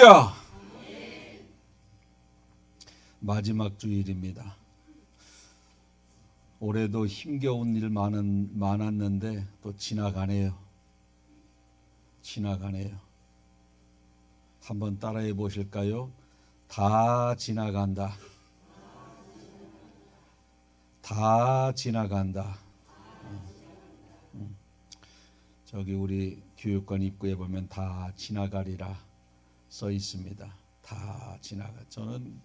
할렐루야! 마지막 주일입니다. 올해도 힘겨운 일 많았는데 또 지나가네요. 한번 따라해 보실까요? 다 지나간다. 다 지나간다. 저기 우리 교육관 입구에 보면 다 지나가리라 써 있습니다. 다 지나가. 저는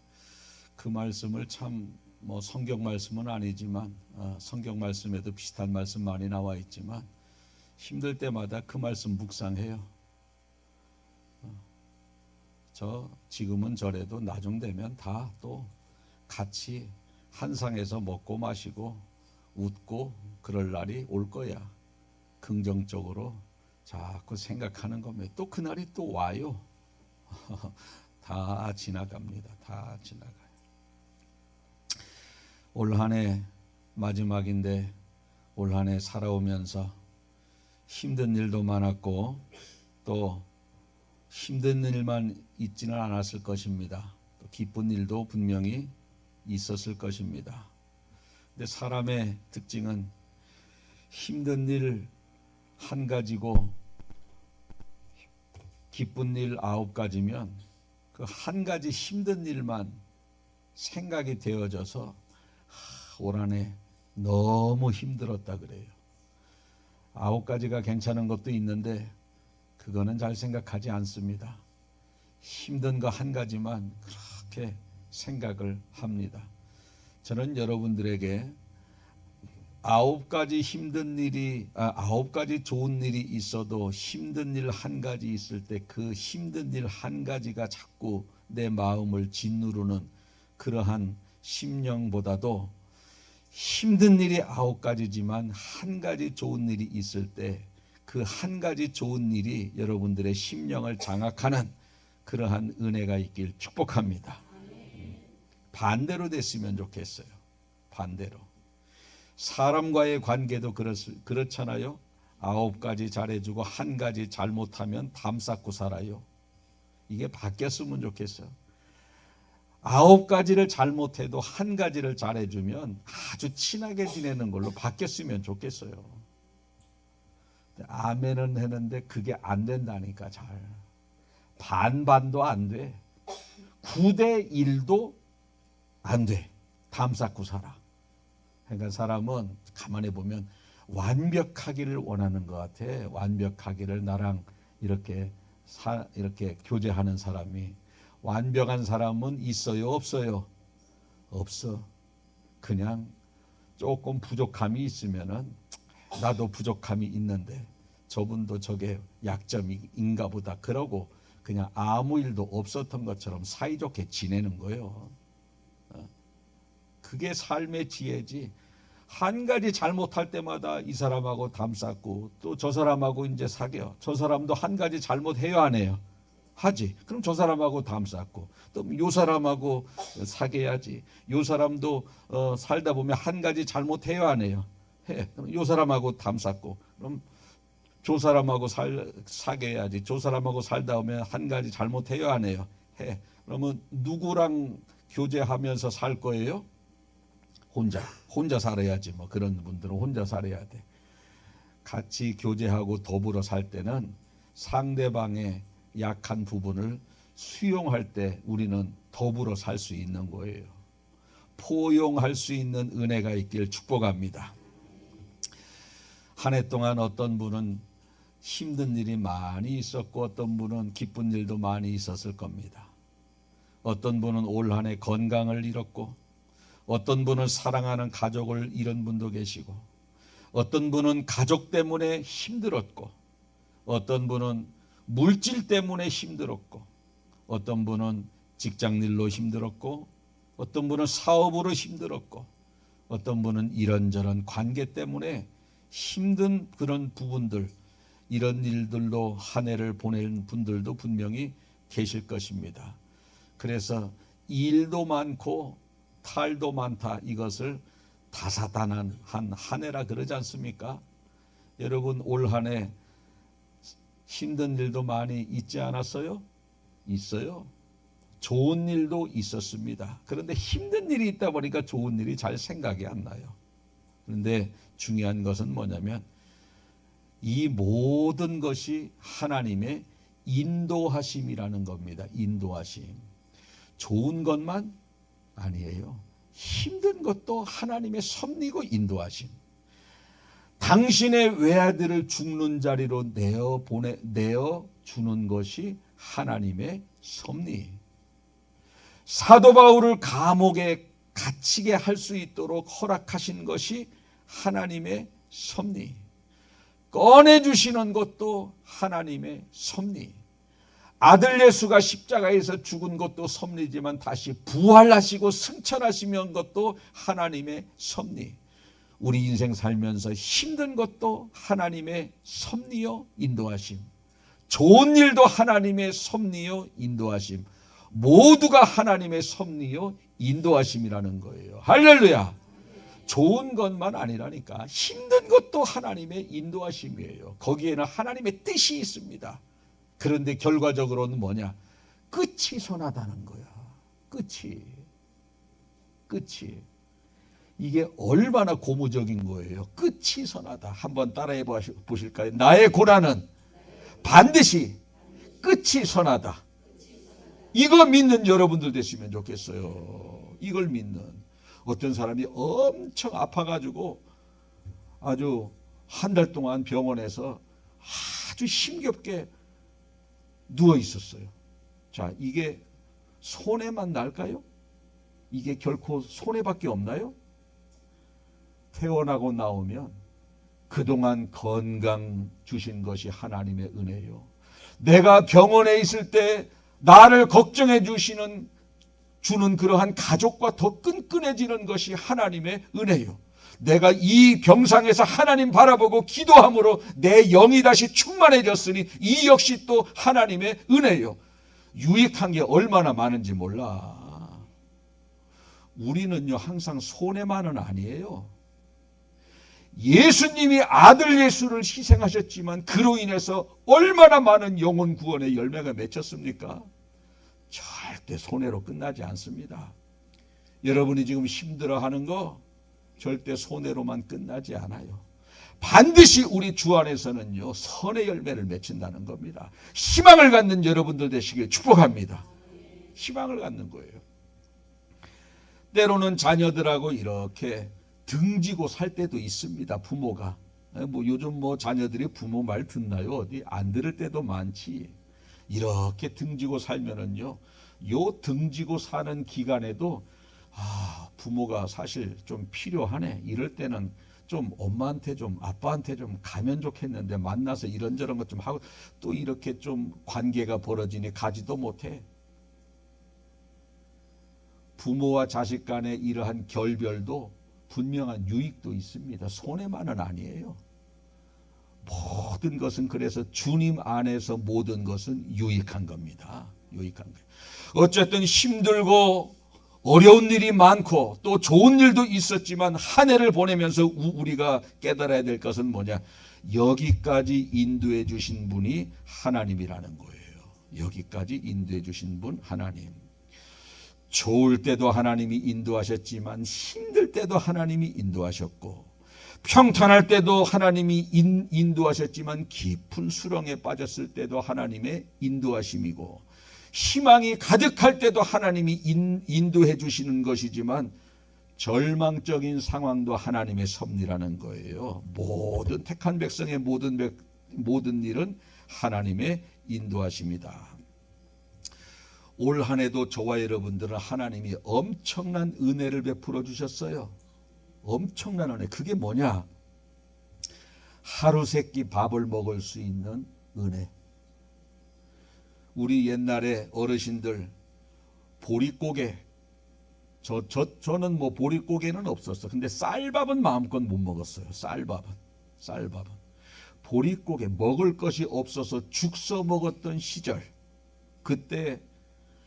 그 말씀을 참 성경 말씀은 아니지만 성경 말씀에도 비슷한 말씀 많이 나와 있지만 힘들 때마다 그 말씀 묵상해요. 저 지금은 저래도 나중 되면 다 또 같이 한 상에서 먹고 마시고 웃고 그럴 날이 올 거야. 긍정적으로 자꾸 생각하는 겁니다. 또 그날이 또 와요. 다 지나갑니다. 다 지나가요. 올 한 해 마지막인데 올 한 해 살아오면서 힘든 일도 많았고 또 힘든 일만 있지는 않았을 것입니다. 또 기쁜 일도 분명히 있었을 것입니다. 근데 사람의 특징은 힘든 일 한 가지고 기쁜 일 9가지면 그 한 가지 힘든 일만 생각이 되어져서 올 한 해 너무 힘들었다 그래요. 9가지가 괜찮은 것도 있는데 그거는 잘 생각하지 않습니다. 힘든 거 한 가지만 그렇게 생각을 합니다. 저는 여러분들에게 9가지 힘든 일이 9가지 좋은 일이 있어도 힘든 일 한 가지 있을 때 그 힘든 일 한 가지가 자꾸 내 마음을 짓누르는 그러한 심령보다도 힘든 일이 9가지지만 한 가지 좋은 일이 있을 때 그 한 가지 좋은 일이 여러분들의 심령을 장악하는 그러한 은혜가 있길 축복합니다. 반대로 됐으면 좋겠어요. 반대로. 사람과의 관계도 그렇잖아요. 9가지 잘해주고 한 가지 잘못하면 담 쌓고 살아요. 이게 바뀌었으면 좋겠어요. 9가지를 잘못해도 한 가지를 잘해주면 아주 친하게 지내는 걸로 바뀌었으면 좋겠어요. 아멘은 했는데 그게 안 된다니까. 잘 반반도 안 돼. 9대 1도 안 돼. 담 쌓고 살아. 그러니까 사람은 가만히 보면 완벽하기를 원하는 것 같아. 완벽하기를 나랑 이렇게 교제하는 사람이. 완벽한 사람은 있어요, 없어요? 없어. 그냥 조금 부족함이 있으면은 나도 부족함이 있는데 저분도 저게 약점인가 보다 그러고 그냥 아무 일도 없었던 것처럼 사이좋게 지내는 거예요. 그게 삶의 지혜지. 한 가지 잘못할 때마다 이 사람하고 담 쌓고 또 저 사람하고 이제 사겨. 저 사람도 한 가지 잘못해요, 안 해요? 하지. 그럼 저 사람하고 담 쌓고 또 요 사람하고 사귀어야지. 요 사람도 살다 보면 한 가지 잘못해요, 안 해요? 해. 그럼 요 사람하고 담 쌓고 그럼 저 사람하고 사귀어야지. 저 사람하고 살다 보면 한 가지 잘못해요, 안 해요? 해. 그러면 누구랑 교제하면서 살 거예요? 혼자 살아야지. 그런 분들은 혼자 살아야 돼. 같이 교제하고 더불어 살 때는 상대방의 약한 부분을 수용할 때 우리는 더불어 살 수 있는 거예요. 포용할 수 있는 은혜가 있길 축복합니다. 한 해 동안 어떤 분은 힘든 일이 많이 있었고 어떤 분은 기쁜 일도 많이 있었을 겁니다. 어떤 분은 올 한 해 건강을 잃었고 어떤 분은 사랑하는 가족을 잃은 분도 계시고 어떤 분은 가족 때문에 힘들었고 어떤 분은 물질 때문에 힘들었고 어떤 분은 직장일로 힘들었고 어떤 분은 사업으로 힘들었고 어떤 분은 이런저런 관계 때문에 힘든 그런 부분들 이런 일들로 한 해를 보낸 분들도 분명히 계실 것입니다. 그래서 일도 많고 탈도 많다. 이것을 다사다난한 한 해라 그러지 않습니까? 여러분 올 한 해 힘든 일도 많이 있지 않았어요? 있어요. 좋은 일도 있었습니다. 그런데 힘든 일이 있다 보니까 좋은 일이 잘 생각이 안 나요. 그런데 중요한 것은 뭐냐면 이 모든 것이 하나님의 인도하심이라는 겁니다. 인도하심. 좋은 것만 아니에요. 힘든 것도 하나님의 섭리고 인도하심. 당신의 외아들을 죽는 자리로 내어 주는 것이 하나님의 섭리. 사도 바울을 감옥에 갇히게 할 수 있도록 허락하신 것이 하나님의 섭리. 꺼내주시는 것도 하나님의 섭리. 아들 예수가 십자가에서 죽은 것도 섭리지만 다시 부활하시고 승천하시는 것도 하나님의 섭리. 우리 인생 살면서 힘든 것도 하나님의 섭리요 인도하심. 좋은 일도 하나님의 섭리요 인도하심. 모두가 하나님의 섭리요 인도하심이라는 거예요. 할렐루야. 좋은 것만 아니라니까 힘든 것도 하나님의 인도하심이에요. 거기에는 하나님의 뜻이 있습니다. 그런데 결과적으로는 뭐냐? 끝이 선하다는 거야. 끝이. 이게 얼마나 고무적인 거예요. 끝이 선하다. 한번 따라해 보실까요? 나의 고난은 반드시 끝이 선하다. 이거 믿는 여러분들 되시면 좋겠어요. 이걸 믿는. 어떤 사람이 엄청 아파가지고 아주 한 달 동안 병원에서 아주 힘겹게 누워 있었어요. 자, 이게 손해만 날까요? 이게 결코 손해밖에 없나요? 퇴원하고 나오면 그동안 건강 주신 것이 하나님의 은혜요. 내가 병원에 있을 때 나를 걱정해 주는 그러한 가족과 더 끈끈해지는 것이 하나님의 은혜요. 내가 이 병상에서 하나님 바라보고 기도함으로 내 영이 다시 충만해졌으니 이 역시 또 하나님의 은혜요. 유익한 게 얼마나 많은지 몰라. 우리는요 항상 손해만은 아니에요. 예수님이 아들 예수를 희생하셨지만 그로 인해서 얼마나 많은 영혼 구원의 열매가 맺혔습니까? 절대 손해로 끝나지 않습니다. 여러분이 지금 힘들어하는 거 절대 손해로만 끝나지 않아요. 반드시 우리 주 안에서는요 선의 열매를 맺힌다는 겁니다. 희망을 갖는 여러분들 되시길 축복합니다. 희망을 갖는 거예요. 때로는 자녀들하고 이렇게 등지고 살 때도 있습니다. 부모가 요즘 자녀들이 부모 말 듣나요? 어디 안 들을 때도 많지. 이렇게 등지고 살면은요, 요 등지고 사는 기간에도 부모가 사실 좀 필요하네. 이럴 때는 좀 엄마한테 좀 아빠한테 좀 가면 좋겠는데 만나서 이런저런 것 좀 하고 또 이렇게 좀 관계가 벌어지니 가지도 못해. 부모와 자식 간의 이러한 결별도 분명한 유익도 있습니다. 손해만은 아니에요. 모든 것은 그래서 주님 안에서 모든 것은 유익한 겁니다. 유익한 거예요. 어쨌든 힘들고 어려운 일이 많고 또 좋은 일도 있었지만 한 해를 보내면서 우리가 깨달아야 될 것은 뭐냐? 여기까지 인도해 주신 분이 하나님이라는 거예요. 여기까지 인도해 주신 분 하나님. 좋을 때도 하나님이 인도하셨지만 힘들 때도 하나님이 인도하셨고 평탄할 때도 하나님이 인도하셨지만 깊은 수렁에 빠졌을 때도 하나님의 인도하심이고 희망이 가득할 때도 하나님이 인도해 주시는 것이지만 절망적인 상황도 하나님의 섭리라는 거예요. 모든 택한 백성의 모든 일은 하나님의 인도하심이다. 올 한 해도 저와 여러분들은 하나님이 엄청난 은혜를 베풀어 주셨어요. 엄청난 은혜. 그게 뭐냐? 하루 세끼 밥을 먹을 수 있는 은혜. 우리 옛날에 어르신들 보릿고개, 저는 보릿고개는 없었어. 근데 쌀밥은 마음껏 못 먹었어요. 쌀밥은. 보릿고개 먹을 것이 없어서 죽 써 먹었던 시절. 그때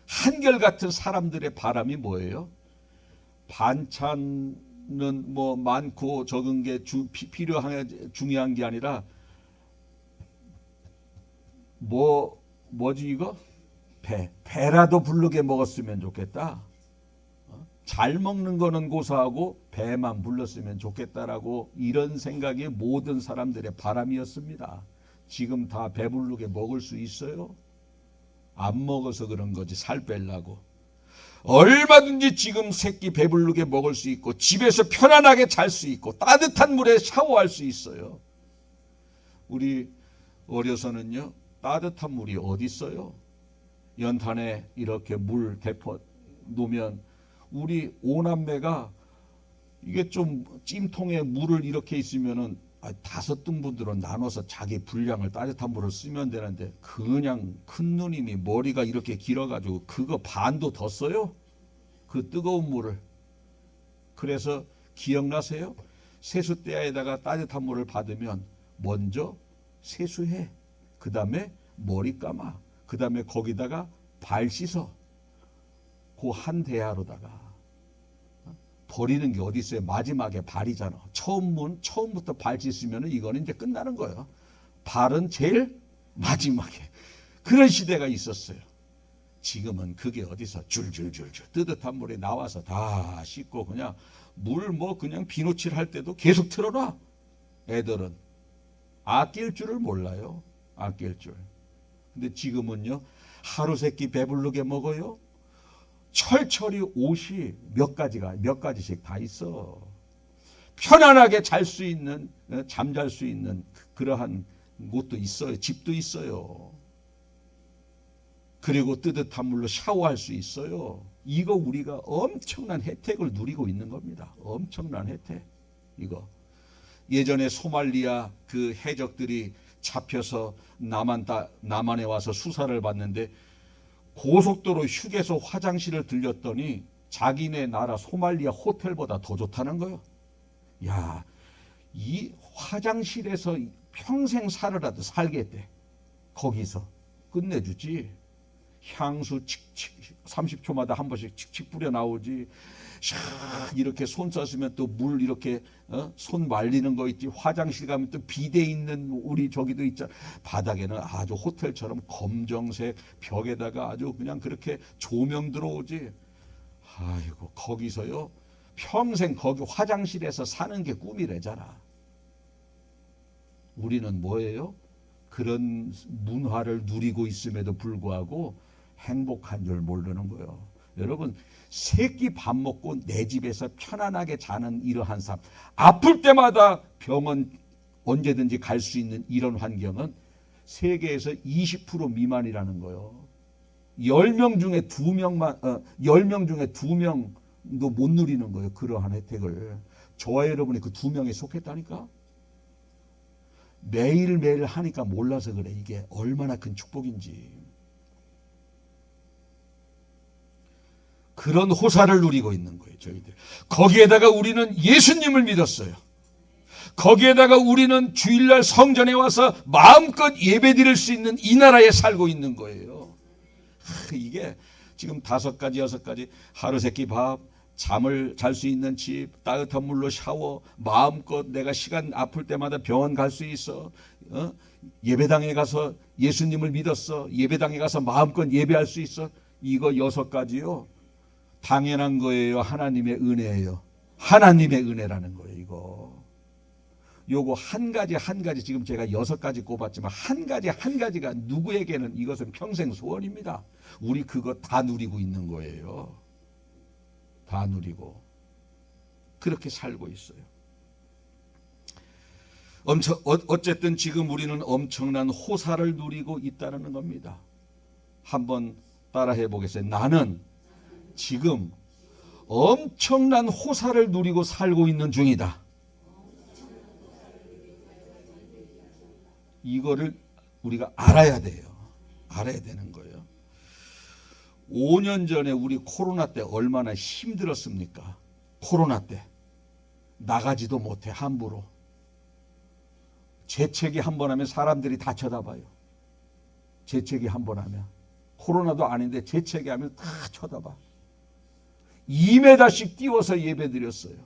한결같은 사람들의 바람이 뭐예요? 반찬은 많고 적은 게 중요한 게 아니라 뭐지 이거? 배라도 부르게 먹었으면 좋겠다. 잘 먹는 거는 고사하고 배만 불렀으면 좋겠다라고 이런 생각이 모든 사람들의 바람이었습니다. 지금 다 배부르게 먹을 수 있어요? 안 먹어서 그런 거지, 살 빼려고. 얼마든지 지금 새끼 배부르게 먹을 수 있고 집에서 편안하게 잘 수 있고 따뜻한 물에 샤워할 수 있어요. 우리 어려서는요, 따뜻한 물이 어디 있어요? 연탄에 이렇게 물 대포 놓으면 우리 오남매가 이게 좀 찜통에 물을 이렇게 있으면은 5등분들은 나눠서 자기 분량을 따뜻한 물을 쓰면 되는데 그냥 큰 누님이 머리가 이렇게 길어가지고 그거 반도 더 써요. 그 뜨거운 물을. 그래서 기억나세요? 세수대야에다가 따뜻한 물을 받으면 먼저 세수해. 그 다음에 머리 감아. 그 다음에 거기다가 발 씻어. 그 한 대야로다가. 버리는 게 어디 있어요? 마지막에 발이잖아. 처음부터 발 씻으면 이거는 이제 끝나는 거예요. 발은 제일 마지막에. 그런 시대가 있었어요. 지금은 그게 어디서 줄줄줄줄 뜨뜻한 물에 나와서 다 씻고 그냥 물 그냥 비누칠 할 때도 계속 틀어놔. 애들은 아낄 줄을 몰라요. 아낄 줄. 근데 지금은요, 하루 세끼 배부르게 먹어요. 철철이 옷이 몇 가지씩 다 있어. 편안하게 잘 수 있는, 잠잘 수 있는 그러한 곳도 있어요. 집도 있어요. 그리고 뜨뜻한 물로 샤워할 수 있어요. 이거 우리가 엄청난 혜택을 누리고 있는 겁니다. 엄청난 혜택. 이거. 예전에 소말리아 그 해적들이 잡혀서 남한에 와서 수사를 받는데 고속도로 휴게소 화장실을 들렸더니 자기네 나라 소말리아 호텔보다 더 좋다는 거예요. 야, 이 화장실에서 평생 살으라도 살겠대. 거기서 끝내주지. 향수 칙칙 30초마다 한 번씩 칙칙 뿌려 나오지. 샥 이렇게 손 썼으면 또 물 이렇게 손 말리는 거 있지. 화장실 가면 또 비데 있는 우리 저기도 있잖아. 바닥에는 아주 호텔처럼 검정색 벽에다가 아주 그냥 그렇게 조명 들어오지. 아이고 거기서요 평생 거기 화장실에서 사는 게 꿈이래잖아. 우리는 뭐예요? 그런 문화를 누리고 있음에도 불구하고 행복한 줄 모르는 거예요. 여러분, 새끼 밥 먹고 내 집에서 편안하게 자는 이러한 삶, 아플 때마다 병원 언제든지 갈 수 있는 이런 환경은 세계에서 20% 미만이라는 거예요. 10명 중에 2명도 못 누리는 거예요. 그러한 혜택을. 저와 여러분이 그 2명에 속했다니까. 매일매일 하니까 몰라서 그래. 이게 얼마나 큰 축복인지. 그런 호사를 누리고 있는 거예요. 저희들. 거기에다가 우리는 예수님을 믿었어요. 거기에다가 우리는 주일날 성전에 와서 마음껏 예배드릴 수 있는 이 나라에 살고 있는 거예요. 이게 지금 5가지 6가지 하루 세끼 밥, 잠을 잘 수 있는 집, 따뜻한 물로 샤워, 마음껏 내가 시간 아플 때마다 병원 갈 수 있어. 예배당에 가서 예수님을 믿었어. 예배당에 가서 마음껏 예배할 수 있어. 이거 6가지요. 당연한 거예요. 하나님의 은혜예요. 하나님의 은혜라는 거예요. 이거. 요거 한 가지 지금 제가 6가지 꼽았지만 한 가지가 누구에게는 이것은 평생 소원입니다. 우리 그거 다 누리고 있는 거예요. 다 누리고 그렇게 살고 있어요. 어쨌든 지금 우리는 엄청난 호사를 누리고 있다는 겁니다. 한번 따라해 보겠어요. 나는 지금 엄청난 호사를 누리고 살고 있는 중이다. 이거를 우리가 알아야 돼요. 알아야 되는 거예요. 5년 전에 우리 코로나 때 얼마나 힘들었습니까? 코로나 때 나가지도 못해. 함부로. 재채기 한 번 하면 사람들이 다 쳐다봐요. 재채기 한 번 하면. 코로나도 아닌데 재채기 하면 다 쳐다봐. 2m씩 띄워서 예배 드렸어요.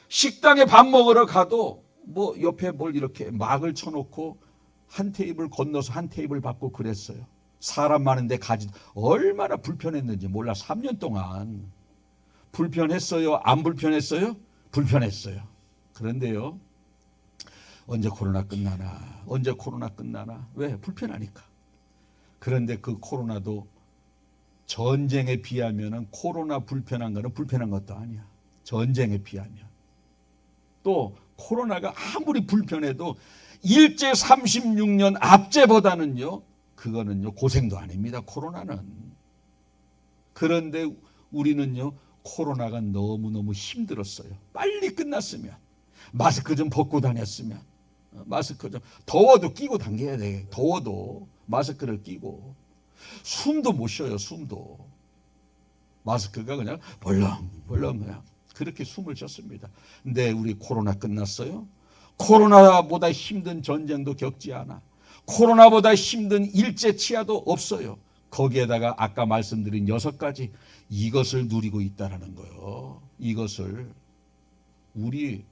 식당에 밥 먹으러 가도 옆에 뭘 이렇게 막을 쳐놓고 한 테이블 건너서 한 테이블 받고 그랬어요. 사람 많은데 가지 얼마나 불편했는지 몰라. 3년 동안 불편했어요? 안 불편했어요? 불편했어요. 그런데요, 언제 코로나 끝나나? 언제 코로나 끝나나? 왜? 불편하니까. 그런데 그 코로나도 전쟁에 비하면 코로나 불편한 거는 불편한 것도 아니야. 전쟁에 비하면. 또 코로나가 아무리 불편해도 일제 36년 압제보다는요, 그거는요 고생도 아닙니다. 코로나는. 그런데 우리는요 코로나가 너무너무 힘들었어요. 빨리 끝났으면, 마스크 좀 벗고 다녔으면, 마스크 좀, 더워도 끼고 다녀야 돼. 더워도 마스크를 끼고. 숨도 못 쉬어요. 숨도. 마스크가 그냥 벌렁벌렁 그냥 그렇게 숨을 쉬었습니다. 근데 우리 코로나 끝났어요. 코로나보다 힘든 전쟁도 겪지 않아. 코로나보다 힘든 일제 치하도 없어요. 거기에다가 아까 말씀드린 6가지, 이것을 누리고 있다라는 거예요. 이것을 우리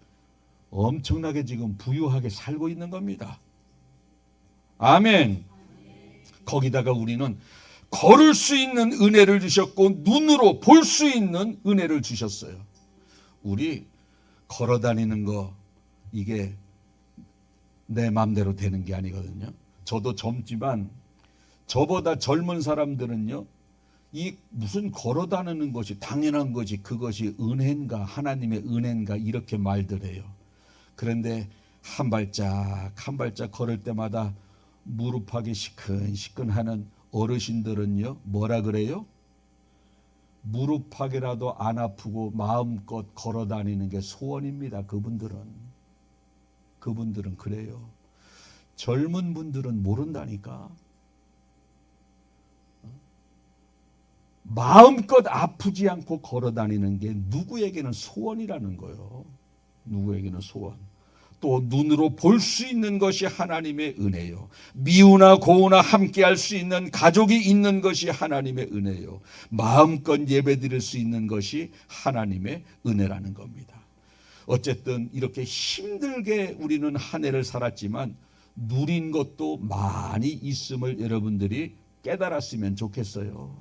엄청나게 지금 부유하게 살고 있는 겁니다. 아멘. 거기다가 우리는 걸을 수 있는 은혜를 주셨고 눈으로 볼 수 있는 은혜를 주셨어요. 우리 걸어 다니는 거 이게 내 마음대로 되는 게 아니거든요. 저도 젊지만 저보다 젊은 사람들은요, 이 무슨 걸어 다니는 것이 당연한 것이 그것이 은혜인가, 하나님의 은혜인가, 이렇게 말들 해요. 그런데 한 발짝 한 발짝 걸을 때마다 무릎하기 시큰시큰하는 어르신들은요 뭐라 그래요? 무릎하기라도 안 아프고 마음껏 걸어 다니는 게 소원입니다. 그분들은 그래요. 젊은 분들은 모른다니까. 마음껏 아프지 않고 걸어 다니는 게 누구에게는 소원이라는 거예요. 누구에게는 소원. 또 눈으로 볼 수 있는 것이 하나님의 은혜요. 미우나 고우나 함께 할 수 있는 가족이 있는 것이 하나님의 은혜요. 마음껏 예배드릴 수 있는 것이 하나님의 은혜라는 겁니다. 어쨌든 이렇게 힘들게 우리는 한 해를 살았지만 누린 것도 많이 있음을 여러분들이 깨달았으면 좋겠어요.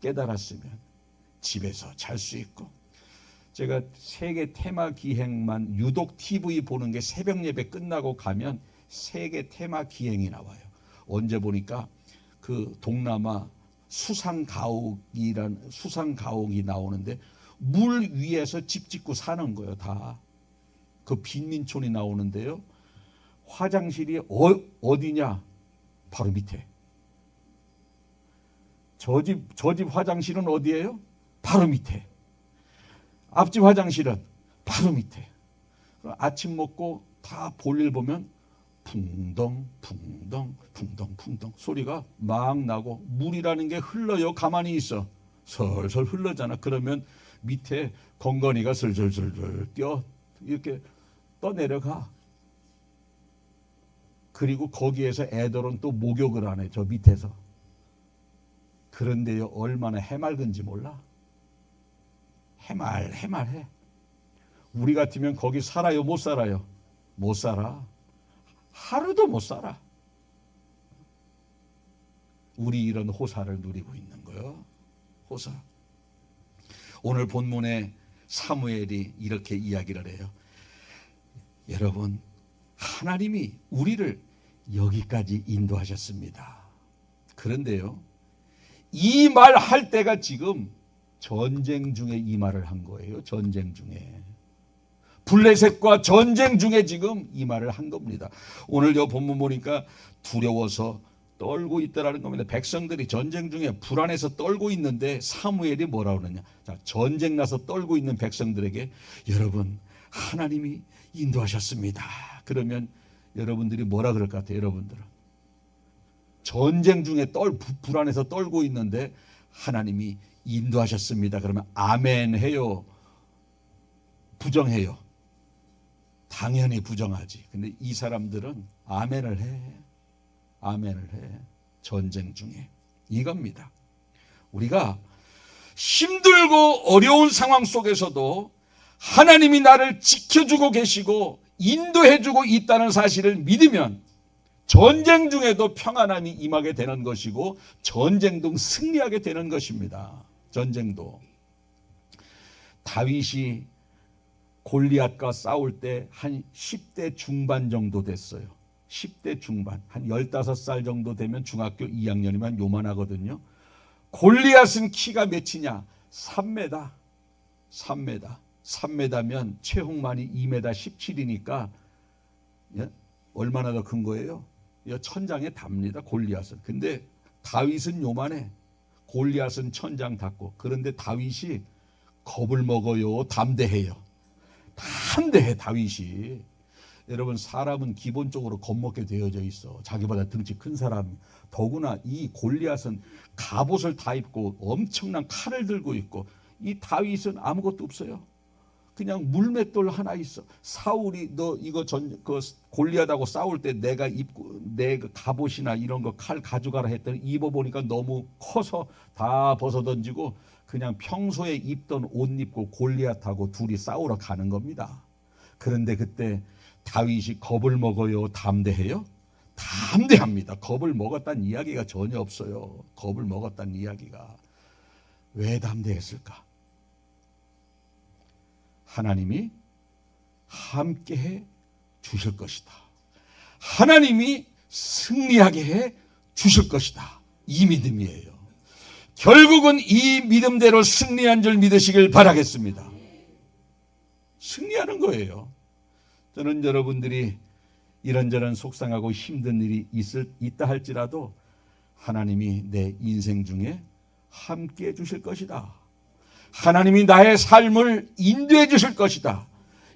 깨달았으면 집에서 잘 수 있고. 제가 세계 테마 기행만 유독 TV 보는 게 새벽 예배 끝나고 가면 세계 테마 기행이 나와요. 언제 보니까 그 동남아 수상가옥이 나오는데 물 위에서 집 짓고 사는 거예요. 다. 그 빈민촌이 나오는데요. 화장실이 어디냐? 바로 밑에. 저 집 화장실은 어디예요? 바로 밑에. 앞집 화장실은 바로 밑에. 아침 먹고 다 볼일 보면 붕덩 붕덩 붕덩 붕덩 소리가 막 나고 물이라는 게 흘러요. 가만히 있어. 설설 흘러잖아. 그러면 밑에 건건이가 슬슬슬슬 뛰어 이렇게 떠내려가. 그리고 거기에서 애들은 또 목욕을 안 해. 저 밑에서. 그런데요 얼마나 해맑은지 몰라. 해말해. 우리 같으면 거기 살아요? 못 살아요? 못 살아. 하루도 못 살아. 우리 이런 호사를 누리고 있는 거예요. 호사. 오늘 본문에 사무엘이 이렇게 이야기를 해요. 여러분, 하나님이 우리를 여기까지 인도하셨습니다. 그런데요, 이 말 할 때가 지금 전쟁 중에 이 말을 한 거예요. 전쟁 중에. 블레셋과 전쟁 중에 지금 이 말을 한 겁니다. 오늘 저 본문 보니까 두려워서 떨고 있다라는 겁니다. 백성들이 전쟁 중에 불안해서 떨고 있는데 사무엘이 뭐라 그러냐. 자, 전쟁 나서 떨고 있는 백성들에게 여러분, 하나님이 인도하셨습니다. 그러면 여러분들이 뭐라 그럴 것 같아요? 여러분들은. 전쟁 중에 불안해서 떨고 있는데 하나님이 인도하셨습니다. 그러면 아멘 해요? 부정해요? 당연히 부정하지. 근데 이 사람들은 아멘을 해. 아멘을 해. 전쟁 중에. 이겁니다. 우리가 힘들고 어려운 상황 속에서도 하나님이 나를 지켜주고 계시고 인도해주고 있다는 사실을 믿으면 전쟁 중에도 평안함이 임하게 되는 것이고 전쟁도 승리하게 되는 것입니다. 전쟁도. 다윗이 골리앗과 싸울 때 한 10대 중반 정도 됐어요. 10대 중반. 한 15살 정도 되면 중학교 2학년이면 요만하거든요. 골리앗은 키가 몇이냐? 3m. 3m. 3m면 최홍만이 2m 17이니까 얼마나 더 큰 거예요? 천장에 답니다. 골리앗은. 근데 다윗은 요만해. 골리앗은 천장 닿고. 그런데 다윗이 겁을 먹어요? 담대해요? 담대해 다윗이. 여러분, 사람은 기본적으로 겁먹게 되어져 있어. 자기보다 등치 큰 사람. 더구나 이 골리앗은 갑옷을 다 입고 엄청난 칼을 들고 있고, 이 다윗은 아무것도 없어요. 그냥 물맷돌 하나 있어. 사울이 너 이거 골리앗하고 싸울 때 내가 입고 내 갑옷이나 이런 거 칼 가져가라 했더니 입어보니까 너무 커서 다 벗어던지고 그냥 평소에 입던 옷 입고 골리앗하고 둘이 싸우러 가는 겁니다. 그런데 그때 다윗이 겁을 먹어요? 담대해요? 담대합니다. 겁을 먹었다는 이야기가 전혀 없어요. 겁을 먹었다는 이야기가. 왜 담대했을까? 하나님이 함께해 주실 것이다. 하나님이 승리하게 해 주실 것이다. 이 믿음이에요. 결국은 이 믿음대로 승리한 줄 믿으시길 바라겠습니다. 승리하는 거예요. 저는 여러분들이 이런저런 속상하고 힘든 일이 있다 할지라도 하나님이 내 인생 중에 함께해 주실 것이다. 하나님이 나의 삶을 인도해 주실 것이다.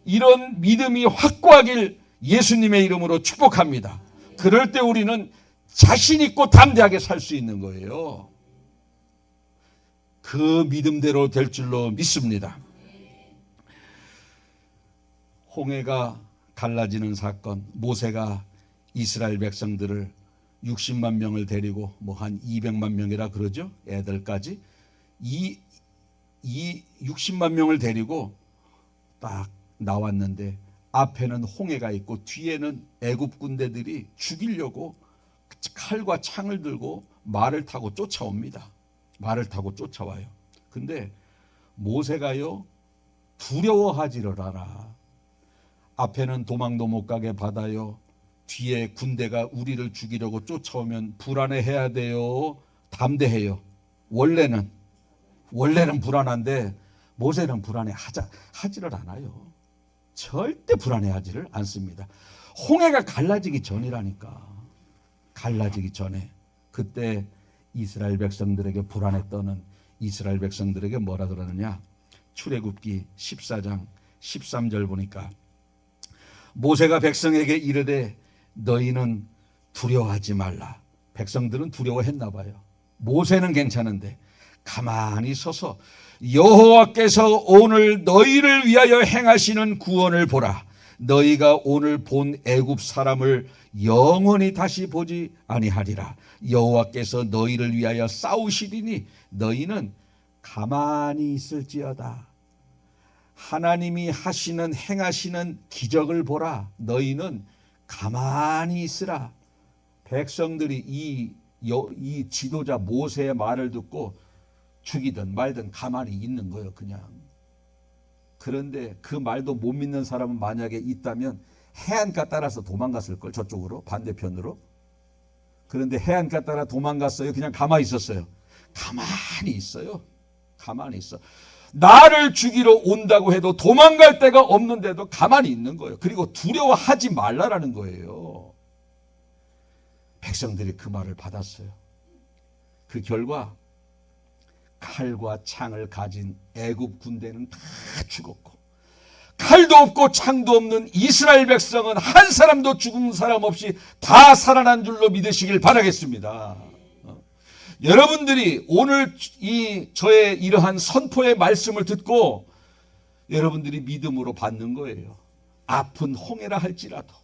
이런 믿음이 확고하길 예수님의 이름으로 축복합니다. 그럴 때 우리는 자신 있고 담대하게 살 수 있는 거예요. 그 믿음대로 될 줄로 믿습니다. 홍해가 갈라지는 사건, 모세가 이스라엘 백성들을 60만 명을 데리고 한 200만 명이라 그러죠. 애들까지 이 60만 명을 데리고 딱 나왔는데 앞에는 홍해가 있고 뒤에는 애굽 군대들이 죽이려고 칼과 창을 들고 말을 타고 쫓아옵니다. 말을 타고 쫓아와요. 근데 모세가요, 두려워하지를 않아. 앞에는 도망도 못 가게 바다요, 뒤에 군대가 우리를 죽이려고 쫓아오면 불안해해야 돼요? 담대해요? 원래는 불안한데 모세는 하지를 않아요. 절대 불안해하지를 않습니다. 홍해가 갈라지기 전이라니까. 갈라지기 전에. 그때 이스라엘 백성들에게 불안에 떠는 이스라엘 백성들에게 뭐라 그러느냐? 출애굽기 14장 13절 보니까 모세가 백성에게 이르되 너희는 두려워하지 말라. 백성들은 두려워했나 봐요. 모세는 괜찮은데 가만히 서서 여호와께서 오늘 너희를 위하여 행하시는 구원을 보라. 너희가 오늘 본 애굽 사람을 영원히 다시 보지 아니하리라. 여호와께서 너희를 위하여 싸우시리니 너희는 가만히 있을지어다. 하나님이 행하시는 기적을 보라. 너희는 가만히 있으라. 백성들이 이 지도자 모세의 말을 듣고 죽이든 말든 가만히 있는 거예요, 그냥. 그런데 그 말도 못 믿는 사람은 만약에 있다면 해안가 따라서 도망갔을 걸, 저쪽으로, 반대편으로. 그런데 해안가 따라 도망갔어요? 그냥 가만히 있었어요? 가만히 있어요. 가만히 있어. 나를 죽이러 온다고 해도 도망갈 데가 없는데도 가만히 있는 거예요. 그리고 두려워하지 말라라는 거예요. 백성들이 그 말을 받았어요. 그 결과 칼과 창을 가진 애굽 군대는 다 죽었고, 칼도 없고 창도 없는 이스라엘 백성은 한 사람도 죽은 사람 없이 다 살아난 줄로 믿으시길 바라겠습니다. 여러분들이 오늘 저의 이러한 선포의 말씀을 듣고 여러분들이 믿음으로 받는 거예요. 아픈 홍해라 할지라도,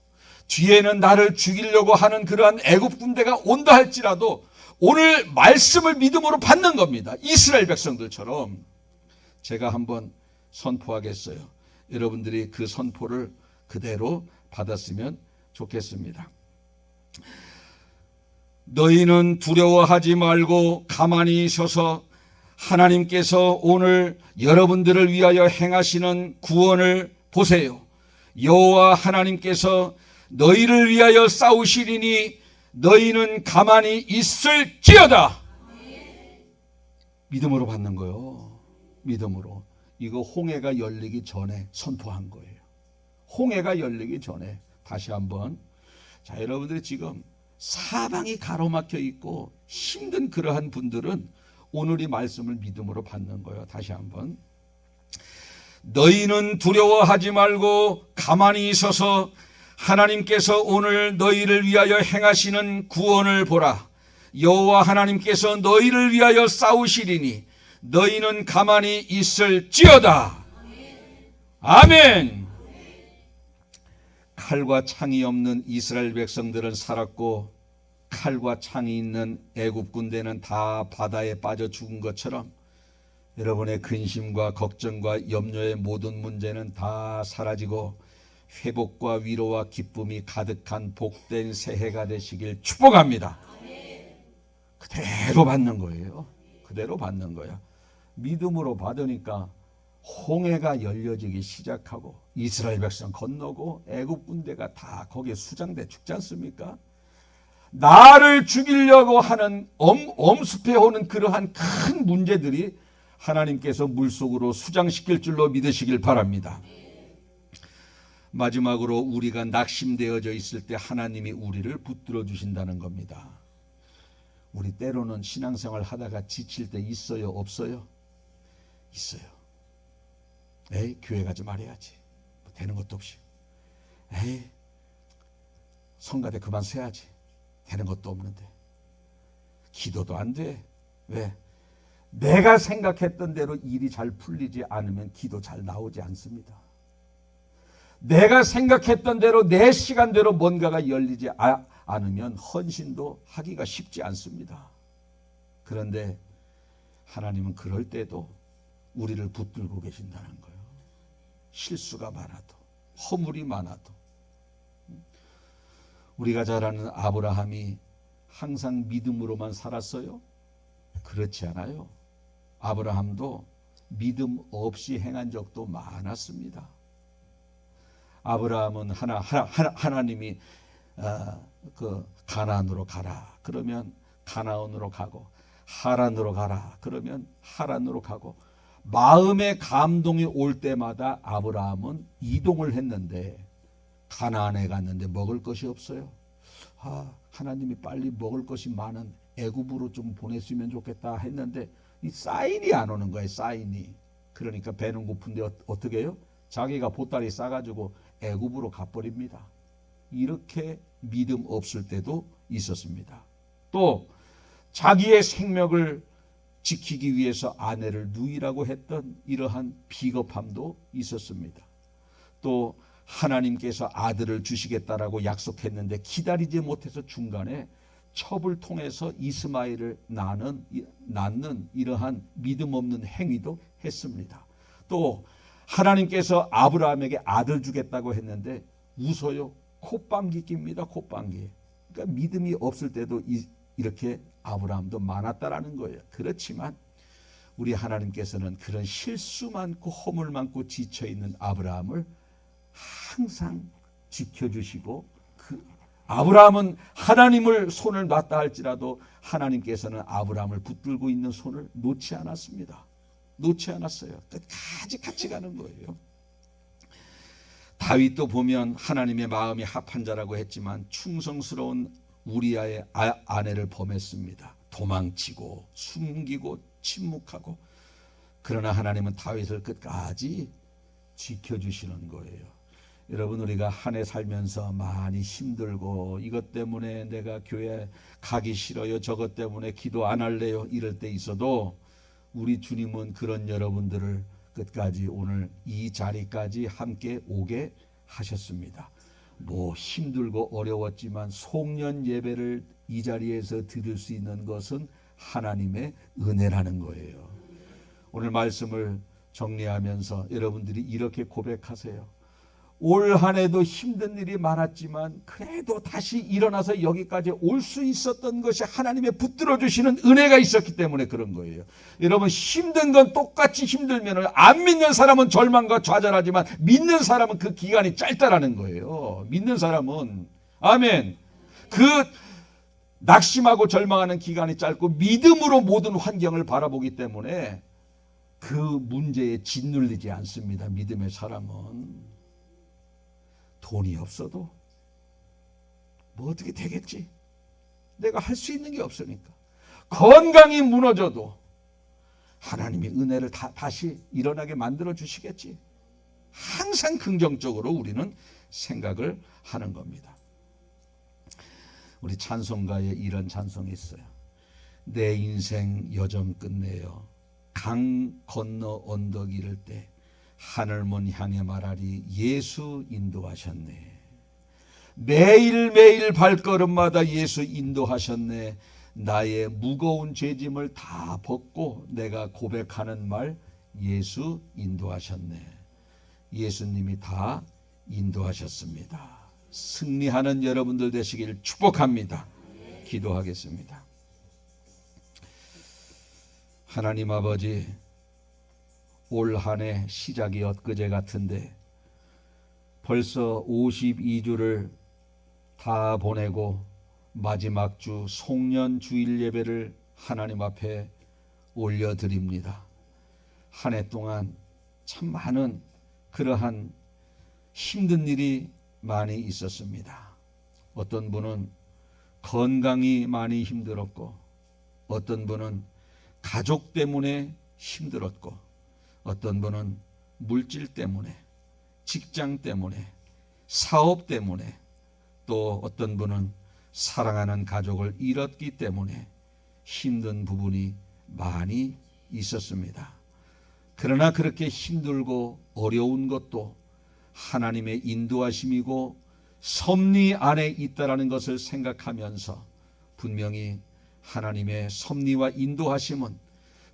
뒤에는 나를 죽이려고 하는 그러한 애굽 군대가 온다 할지라도 오늘 말씀을 믿음으로 받는 겁니다. 이스라엘 백성들처럼. 제가 한번 선포하겠어요. 여러분들이 그 선포를 그대로 받았으면 좋겠습니다. 너희는 두려워하지 말고 가만히 서서 하나님께서 오늘 여러분들을 위하여 행하시는 구원을 보세요. 여호와 하나님께서 너희를 위하여 싸우시리니 너희는 가만히 있을지어다. 믿음으로 받는 거예요. 믿음으로. 이거 홍해가 열리기 전에 선포한 거예요. 홍해가 열리기 전에. 다시 한번. 자, 여러분들이 지금 사방이 가로막혀 있고 힘든 그러한 분들은 오늘 이 말씀을 믿음으로 받는 거예요. 다시 한번. 너희는 두려워하지 말고 가만히 있어서 하나님께서 오늘 너희를 위하여 행하시는 구원을 보라. 여호와 하나님께서 너희를 위하여 싸우시리니 너희는 가만히 있을지어다. 아멘. 칼과 창이 없는 이스라엘 백성들은 살았고 칼과 창이 있는 애굽 군대는 다 바다에 빠져 죽은 것처럼 여러분의 근심과 걱정과 염려의 모든 문제는 다 사라지고 회복과 위로와 기쁨이 가득한 복된 새해가 되시길 축복합니다. 그대로 받는 거예요. 그대로 받는 거야. 믿음으로 받으니까 홍해가 열려지기 시작하고 이스라엘 백성 건너고 애굽 군대가 다 거기에 수장돼 죽지 않습니까? 나를 죽이려고 하는 엄습해 오는 그러한 큰 문제들이 하나님께서 물속으로 수장시킬 줄로 믿으시길 바랍니다. 마지막으로 우리가 낙심되어져 있을 때 하나님이 우리를 붙들어 주신다는 겁니다. 우리 때로는 신앙생활 하다가 지칠 때 있어요, 없어요? 있어요. 에이, 교회 가지 말아야지. 되는 것도 없이. 에이, 성가대 그만 세야지. 되는 것도 없는데. 기도도 안 돼. 왜? 내가 생각했던 대로 일이 잘 풀리지 않으면 기도 잘 나오지 않습니다. 내가 생각했던 대로 내 시간대로 뭔가가 열리지 않으면 헌신도 하기가 쉽지 않습니다. 그런데 하나님은 그럴 때도 우리를 붙들고 계신다는 거예요. 실수가 많아도 허물이 많아도. 우리가 잘 아는 아브라함이 항상 믿음으로만 살았어요? 그렇지 않아요. 아브라함도 믿음 없이 행한 적도 많았습니다. 아브라함은 하나님이 그 가나안으로 가라 그러면 가나안으로 가고 하란으로 가라 그러면 하란으로 가고 마음의 감동이 올 때마다 아브라함은 이동을 했는데 가나안에 갔는데 먹을 것이 없어요. 하나님이 빨리 먹을 것이 많은 애굽으로 좀 보냈으면 좋겠다 했는데 이 사인이 안 오는 거예요. 사인이. 그러니까 배는 고픈데 어떻게 해요? 자기가 보따리 싸가지고 애굽으로 가버립니다. 이렇게 믿음 없을 때도 있었습니다. 또 자기의 생명을 지키기 위해서 아내를 누이라고 했던 이러한 비겁함도 있었습니다. 또 하나님께서 아들을 주시겠다라고 약속했는데 기다리지 못해서 중간에 첩을 통해서 이스마엘을 낳는 이러한 믿음 없는 행위도 했습니다. 또 하나님께서 아브라함에게 아들 주겠다고 했는데 웃어요. 콧방귀 낍니다. 콧방귀. 그러니까 믿음이 없을 때도 이렇게 아브라함도 많았다라는 거예요. 그렇지만 우리 하나님께서는 그런 실수 많고 허물 많고 지쳐있는 아브라함을 항상 지켜주시고 아브라함은 하나님을 손을 놨다 할지라도 하나님께서는 아브라함을 붙들고 있는 손을 놓지 않았습니다. 놓지 않았어요. 끝까지 같이 가는 거예요. 다윗도 보면 하나님의 마음이 합한 자라고 했지만 충성스러운 우리아의 아내를 범했습니다. 도망치고 숨기고 침묵하고. 그러나 하나님은 다윗을 끝까지 지켜주시는 거예요. 여러분, 우리가 한 해 살면서 많이 힘들고 이것 때문에 내가 교회 가기 싫어요, 저것 때문에 기도 안 할래요, 이럴 때 있어도 우리 주님은 그런 여러분들을 끝까지 오늘 이 자리까지 함께 오게 하셨습니다. 뭐 힘들고 어려웠지만 송년 예배를 이 자리에서 드릴 수 있는 것은 하나님의 은혜라는 거예요. 오늘 말씀을 정리하면서 여러분들이 이렇게 고백하세요. 올 한 해도 힘든 일이 많았지만 그래도 다시 일어나서 여기까지 올 수 있었던 것이 하나님의 붙들어 주시는 은혜가 있었기 때문에 그런 거예요. 여러분, 힘든 건 똑같이 힘들면 안 믿는 사람은 절망과 좌절하지만 믿는 사람은 그 기간이 짧다라는 거예요. 믿는 사람은, 아멘, 그 낙심하고 절망하는 기간이 짧고 믿음으로 모든 환경을 바라보기 때문에 그 문제에 짓눌리지 않습니다. 믿음의 사람은. 돈이 없어도 뭐 어떻게 되겠지? 내가 할 수 있는 게 없으니까. 건강이 무너져도 하나님이 은혜를 다시 일어나게 만들어 주시겠지. 항상 긍정적으로 우리는 생각을 하는 겁니다. 우리 찬송가에 이런 찬송이 있어요. 내 인생 여정 끝내요 강 건너 언덕 이를 때 하늘문 향해 말하리 예수 인도하셨네. 매일매일 발걸음마다 예수 인도하셨네. 나의 무거운 죄짐을 다 벗고 내가 고백하는 말 예수 인도하셨네. 예수님이 다 인도하셨습니다. 승리하는 여러분들 되시길 축복합니다. 기도하겠습니다. 하나님 아버지, 올 한 해 시작이 엊그제 같은데 벌써 52주를 다 보내고 마지막 주 송년 주일 예배를 하나님 앞에 올려드립니다. 한 해 동안 참 많은 그러한 힘든 일이 많이 있었습니다. 어떤 분은 건강이 많이 힘들었고, 어떤 분은 가족 때문에 힘들었고, 어떤 분은 물질 때문에, 직장 때문에, 사업 때문에, 또 어떤 분은 사랑하는 가족을 잃었기 때문에 힘든 부분이 많이 있었습니다. 그러나 그렇게 힘들고 어려운 것도 하나님의 인도하심이고 섭리 안에 있다라는 것을 생각하면서 분명히 하나님의 섭리와 인도하심은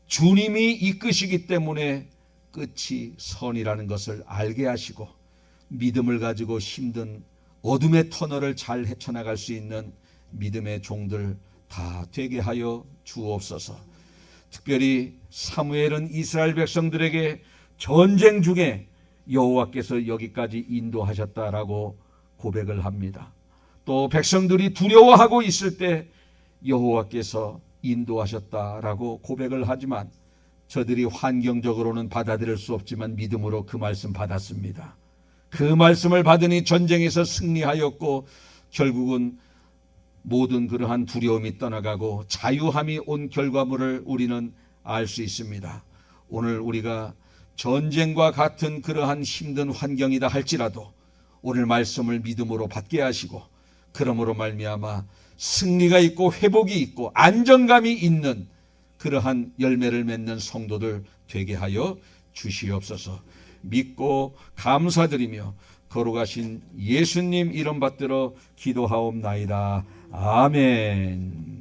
주님이 이끄시기 때문에 끝이 선이라는 것을 알게 하시고 믿음을 가지고 힘든 어둠의 터널을 잘 헤쳐나갈 수 있는 믿음의 종들 다 되게 하여 주옵소서. 특별히 사무엘은 이스라엘 백성들에게 전쟁 중에 여호와께서 여기까지 인도하셨다라고 고백을 합니다. 또 백성들이 두려워하고 있을 때 여호와께서 인도하셨다라고 고백을 하지만 저들이 환경적으로는 받아들일 수 없지만 믿음으로 그 말씀 받았습니다. 그 말씀을 받으니 전쟁에서 승리하였고 결국은 모든 그러한 두려움이 떠나가고 자유함이 온 결과물을 우리는 알 수 있습니다. 오늘 우리가 전쟁과 같은 그러한 힘든 환경이다 할지라도 오늘 말씀을 믿음으로 받게 하시고 그러므로 말미암아 승리가 있고 회복이 있고 안정감이 있는 그러한 열매를 맺는 성도들 되게 하여 주시옵소서. 믿고 감사드리며 거룩하신 예수님 이름 받들어 기도하옵나이다. 아멘.